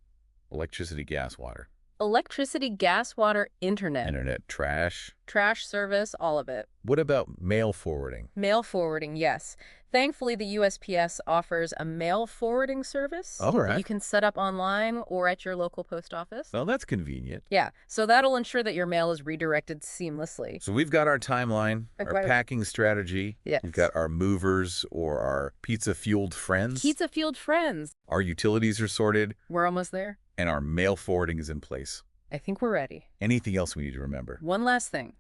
[SPEAKER 1] electricity, gas, water.
[SPEAKER 2] Electricity, gas, water, internet.
[SPEAKER 1] Internet, trash.
[SPEAKER 2] Trash service, all of it.
[SPEAKER 1] What about mail forwarding?
[SPEAKER 2] Mail forwarding, yes. Thankfully, the USPS offers a mail forwarding service
[SPEAKER 1] All
[SPEAKER 2] that
[SPEAKER 1] right.
[SPEAKER 2] you can set up online or at your local post office.
[SPEAKER 1] Well, that's convenient.
[SPEAKER 2] Yeah, so that'll ensure that your mail is redirected seamlessly.
[SPEAKER 1] So we've got our timeline, our packing strategy.
[SPEAKER 2] Yes.
[SPEAKER 1] We've got our movers or our pizza-fueled friends.
[SPEAKER 2] Pizza-fueled friends.
[SPEAKER 1] Our utilities are sorted.
[SPEAKER 2] We're almost there.
[SPEAKER 1] And our mail forwarding is in place.
[SPEAKER 2] I think we're ready.
[SPEAKER 1] Anything else we need to remember?
[SPEAKER 2] One last thing.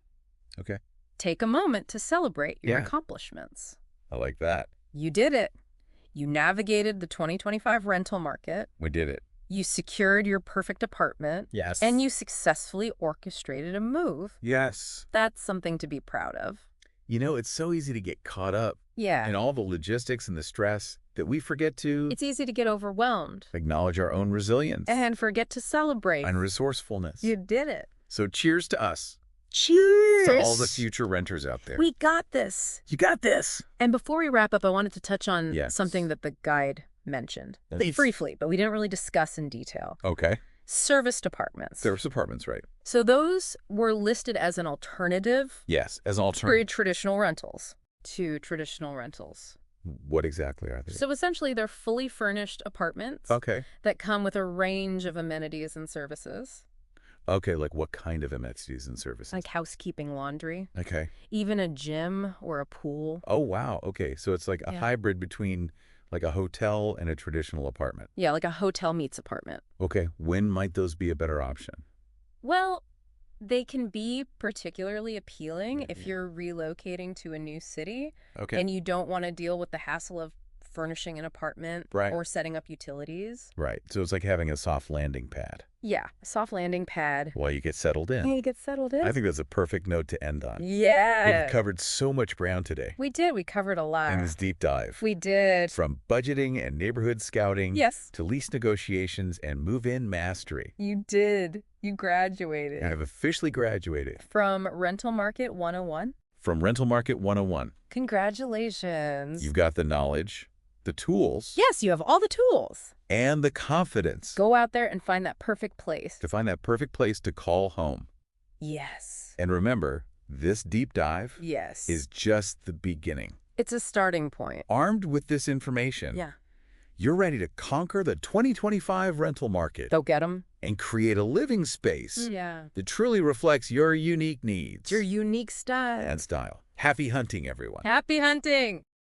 [SPEAKER 1] Okay.
[SPEAKER 2] Take a moment to celebrate your accomplishments.
[SPEAKER 1] I like that.
[SPEAKER 2] You did it. You navigated the 2025 rental market.
[SPEAKER 1] We did it.
[SPEAKER 2] You secured your perfect apartment.
[SPEAKER 1] Yes.
[SPEAKER 2] And you successfully orchestrated a move.
[SPEAKER 1] Yes.
[SPEAKER 2] That's something to be proud of.
[SPEAKER 1] You know, it's so easy to get caught up
[SPEAKER 2] in
[SPEAKER 1] all the logistics and the stress that we forget to...
[SPEAKER 2] It's easy to get overwhelmed.
[SPEAKER 1] Acknowledge our own resilience.
[SPEAKER 2] And forget to celebrate.
[SPEAKER 1] And resourcefulness.
[SPEAKER 2] You did it.
[SPEAKER 1] So cheers to us.
[SPEAKER 2] Cheers!
[SPEAKER 1] To all the future renters out there.
[SPEAKER 2] We got this.
[SPEAKER 1] You got this.
[SPEAKER 2] And before we wrap up, I wanted to touch on something that the guide mentioned. Briefly, but we didn't really discuss in detail.
[SPEAKER 1] Okay.
[SPEAKER 2] Serviced apartments.
[SPEAKER 1] Serviced apartments, right.
[SPEAKER 2] So those were listed as an alternative.
[SPEAKER 1] Yes, as an alternative.
[SPEAKER 2] To traditional rentals.
[SPEAKER 1] What exactly are they?
[SPEAKER 2] So essentially, they're fully furnished apartments.
[SPEAKER 1] Okay.
[SPEAKER 2] That come with a range of amenities and services.
[SPEAKER 1] Okay, like what kind of amenities and services?
[SPEAKER 2] Like housekeeping, laundry.
[SPEAKER 1] Okay.
[SPEAKER 2] Even a gym or a pool.
[SPEAKER 1] Oh, wow. Okay, so it's like a hybrid between like a hotel and a traditional apartment.
[SPEAKER 2] Yeah, like a hotel meets apartment.
[SPEAKER 1] Okay, when might those be a better option?
[SPEAKER 2] Well, they can be particularly appealing if you're relocating to a new city and you don't want to deal with the hassle of furnishing an apartment or setting up utilities.
[SPEAKER 1] Right. So it's like having a soft landing pad.
[SPEAKER 2] Yeah, a soft landing pad.
[SPEAKER 1] While you get settled in.
[SPEAKER 2] Yeah, you get settled in.
[SPEAKER 1] I think that's a perfect note to end on.
[SPEAKER 2] Yeah.
[SPEAKER 1] We've covered so much ground today.
[SPEAKER 2] We did. We covered a lot.
[SPEAKER 1] In this deep dive.
[SPEAKER 2] We did.
[SPEAKER 1] From budgeting and neighborhood scouting.
[SPEAKER 2] Yes.
[SPEAKER 1] To lease negotiations and move-in mastery.
[SPEAKER 2] You did. You graduated.
[SPEAKER 1] I've officially graduated.
[SPEAKER 2] From Rental Market 101?
[SPEAKER 1] From Rental Market 101.
[SPEAKER 2] Congratulations.
[SPEAKER 1] You've got the knowledge, the tools.
[SPEAKER 2] Yes, you have all the tools.
[SPEAKER 1] And the confidence.
[SPEAKER 2] Go out there and find that perfect place.
[SPEAKER 1] To find that perfect place to call home.
[SPEAKER 2] Yes.
[SPEAKER 1] And remember, this deep dive is just the beginning.
[SPEAKER 2] It's a starting point.
[SPEAKER 1] Armed with this information, you're ready to conquer the 2025 rental market.
[SPEAKER 2] Go get them.
[SPEAKER 1] And create a living space that truly reflects your unique needs.
[SPEAKER 2] Your unique style.
[SPEAKER 1] And style. Happy hunting, everyone.
[SPEAKER 2] Happy hunting.